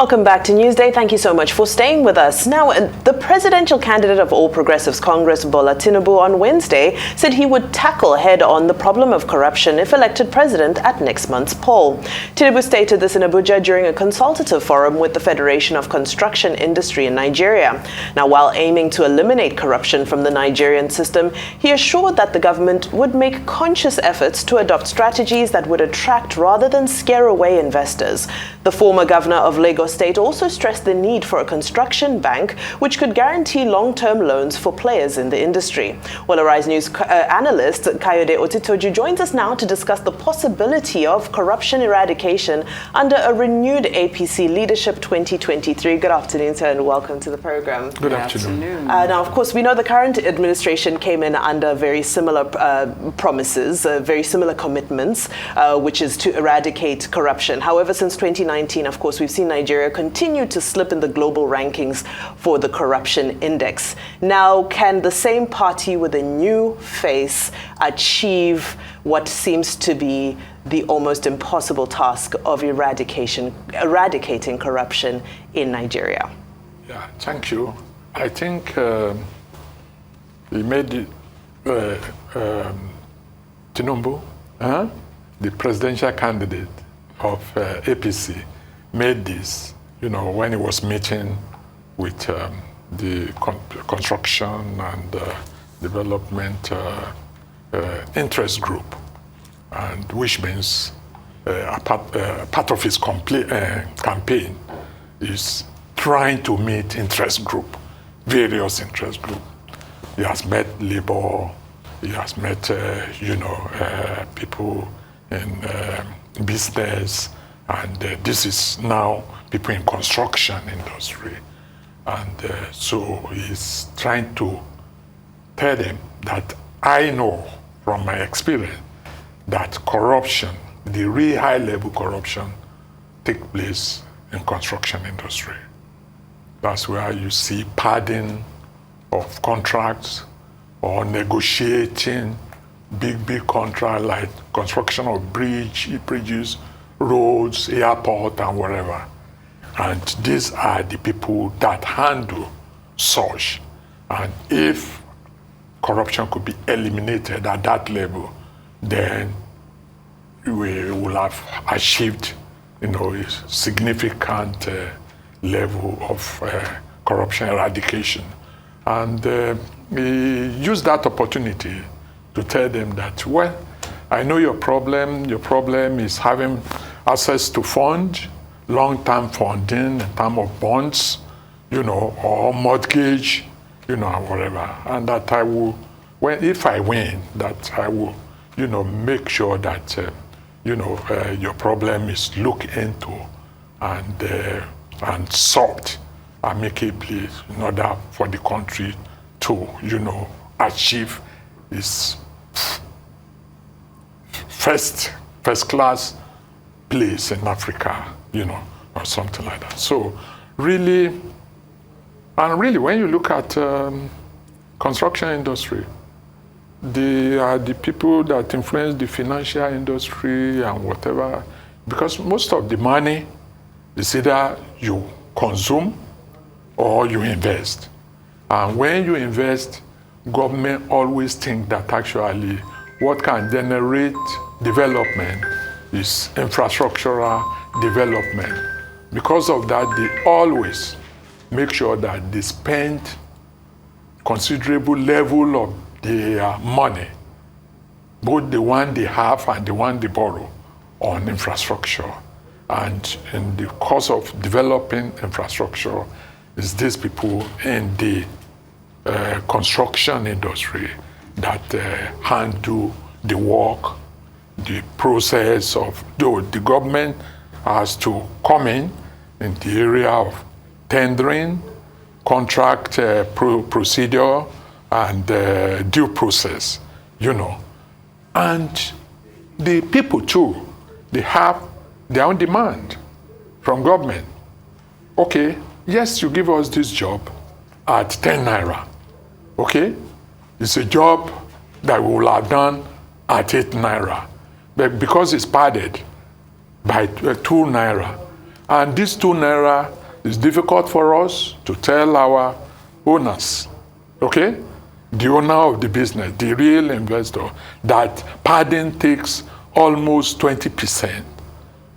Welcome back to Newsday. Thank you so much for staying with us. Now, the presidential candidate of All Progressives Congress, Bola Tinubu, on Wednesday said he would tackle head-on the problem of corruption if elected president at next month's poll. Tinubu stated this in Abuja during a consultative forum with the Federation of Construction Industry in Nigeria. Now, while aiming to eliminate corruption from the Nigerian system, he assured that the government would make conscious efforts to adopt strategies that would attract rather than scare away investors. The former governor of Lagos State also stressed the need for a construction bank which could guarantee long-term loans for players in the industry. Well, Arise News analyst Kayode Otitoju joins us now to discuss the possibility of corruption eradication under a renewed APC leadership 2023. Good afternoon, sir, and welcome to the program. Good afternoon. Now, of course, we know the current administration came in under very similar promises, very similar commitments, which is to eradicate corruption. However, since 2019, of course, we've seen Nigeria continue to slip in the global rankings for the corruption index. Now, can the same party with a new face achieve what seems to be the almost impossible task of eradicating corruption in Nigeria? Yeah, thank you. I think he made Tinubu, the presidential candidate of APC, made this, when he was meeting with the construction and development interest group, and which means part of his campaign is trying to meet interest group, various interest group. He has met labor, he has met, people in business, and this is now people in construction industry. And so he's trying to tell them that I know from my experience that corruption, the real high-level corruption, takes place in construction industry. That's where you see padding of contracts or negotiating big contract like construction of bridges, roads, airport, and wherever. And these are the people that handle such. And if corruption could be eliminated at that level, then we will have achieved, a significant level of corruption eradication. And we use that opportunity to tell them that, well, I know your problem. Your problem is having access to funds, long-term funding in terms of bonds, or mortgage, and whatever. And that I will, if I win, that I will, make sure that, your problem is looked into and solved amicably in order for the country to, achieve its first class place in Africa, or something like that. So really, when you look at construction industry, they are the people that influence the financial industry and whatever, because most of the money is either you consume or you invest. And when you invest, government always think that actually what can generate development is infrastructural development. Because of that, they always make sure that they spend considerable level of their money, both the one they have and the one they borrow, on infrastructure. And in the course of developing infrastructure, is these people in the construction industry that handle the work, the process of, though the government has to come in the area of tendering, contract procedure, and due process, And the people too, they have their own demand from government. Okay, yes, you give us this job at 10 naira. Okay, it's a job that we will have done at 8 naira. But because it's padded by 2 naira, And this 2 naira is difficult for us to tell our owners, okay? The owner of the business, the real investor, that pardon takes almost 20%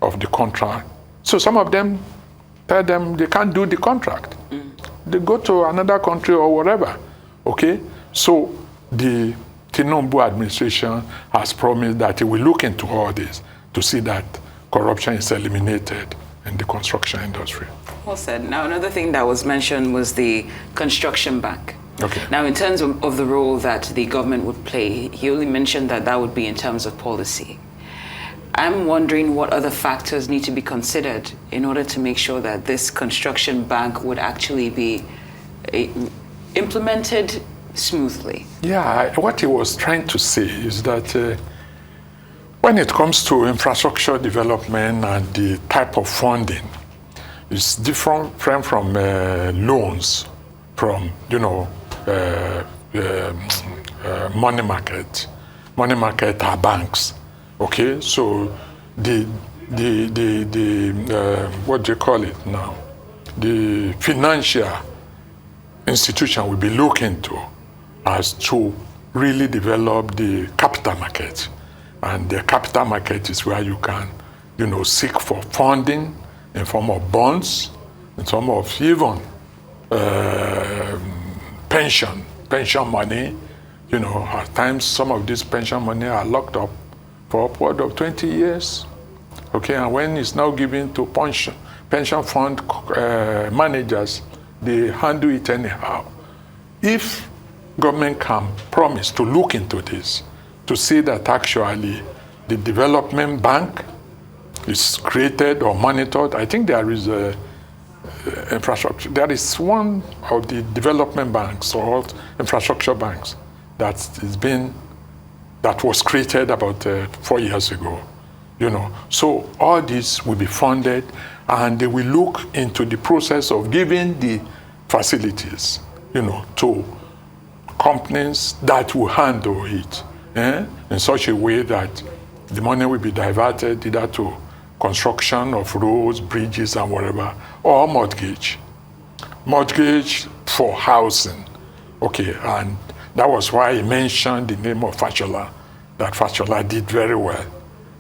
of the contract. So some of them tell them they can't do the contract. They go to another country or whatever, okay? So the Tinubu administration has promised that it will look into all this to see that corruption is eliminated in the construction industry. Well said. Now, another thing that was mentioned was the construction bank. Okay. Now, in terms of the role that the government would play, he only mentioned that that would be in terms of policy. I'm wondering what other factors need to be considered in order to make sure that this construction bank would actually be implemented smoothly. Yeah, what he was trying to say is that when it comes to infrastructure development and the type of funding, it's different from loans from, money market are banks. Okay, so the what do you call it now? The financial institution will be looking to as to really develop the capital market. And the capital market is where you can, seek for funding in form of bonds, in form of even pension money. At times some of this pension money are locked up for upward of 20 years. Okay, and when it's now given to pension fund managers, they handle it anyhow. If government can promise to look into this, to see that actually the development bank is created or monitored, I think there is a infrastructure. There is one of the development banks or infrastructure banks that was created about 4 years ago. So all this will be funded, and they will look into the process of giving the facilities, to companies that will handle it in such a way that the money will be diverted either to construction of roads, bridges, and whatever, or mortgage for housing. Okay, and that was why he mentioned the name of Fashola, that Fashola did very well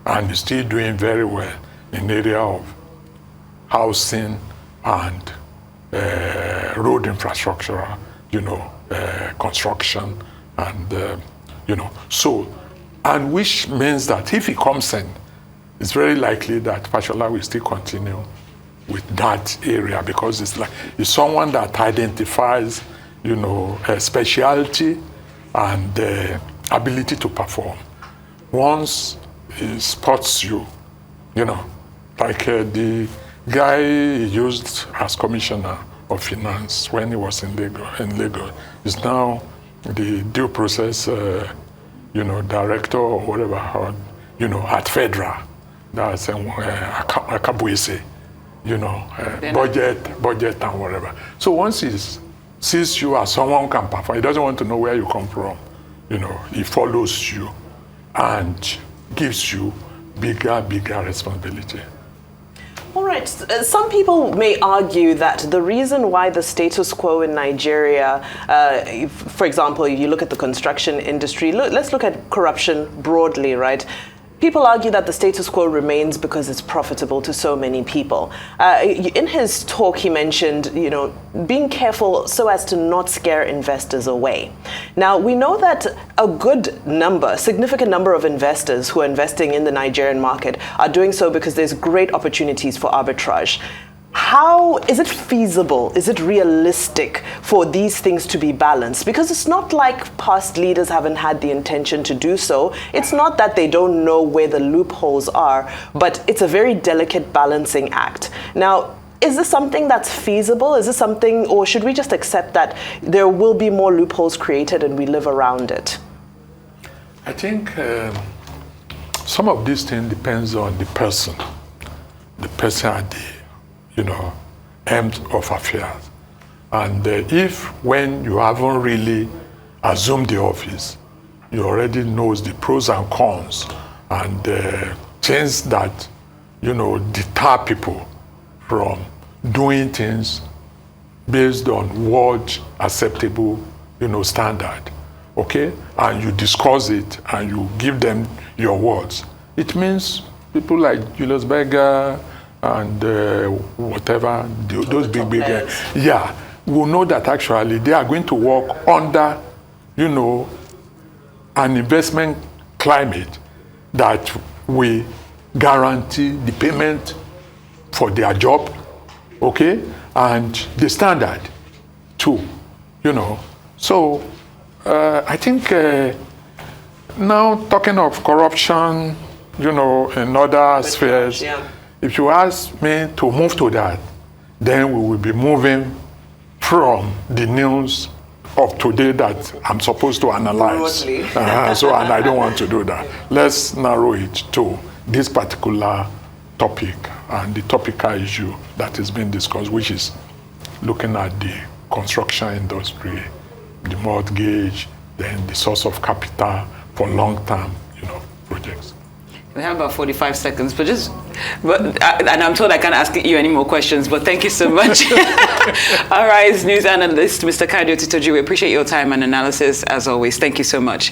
and is still doing very well in the area of housing and road infrastructure, construction, and, so, and which means that if he comes in, it's very likely that Fashola will still continue with that area, because it's someone that identifies, a speciality and ability to perform. Once he spots you, like the guy he used as commissioner of finance when he was in Lagos is now the due process, director or whatever, or, at Federal. That's Akabuese, budget and whatever. So once he sees you as someone who can perform, he doesn't want to know where you come from. He follows you and gives you bigger responsibility. All right. Some people may argue that the reason why the status quo in Nigeria, for example, you look at the construction industry, let's look at corruption broadly, right? People argue that the status quo remains because it's profitable to so many people. In his talk, he mentioned, being careful so as to not scare investors away. Now, we know that a significant number of investors who are investing in the Nigerian market are doing so because there's great opportunities for arbitrage. How is it feasible? Is it realistic for these things to be balanced? Because it's not like past leaders haven't had the intention to do so. It's not that they don't know where the loopholes are, but it's a very delicate balancing act. Now, is this something that's feasible? Is this something, or should we just accept that there will be more loopholes created and we live around it? I think some of these things depends on the person at the end of affairs. And if when you haven't really assumed the office, you already knows the pros and cons and things that, deter people from doing things based on what acceptable, standard, okay? And you discuss it and you give them your words. It means people like Julius Berger and whatever, those big, will know that actually they are going to work under, an investment climate that will guarantee the payment for their job, okay, and the standard too, So I think now talking of corruption, in other spheres, if you ask me to move to that, then we will be moving from the news of today that I'm supposed to analyze. And I don't want to do that. Let's narrow it to this particular topic and the topical issue that is being discussed, which is looking at the construction industry, the mortgage, then the source of capital for long-term, projects. We have about 45 seconds, and I'm told I can't ask you any more questions, but thank you so much. All right, news analyst, Mr. Kayode Otitoju, we appreciate your time and analysis as always. Thank you so much.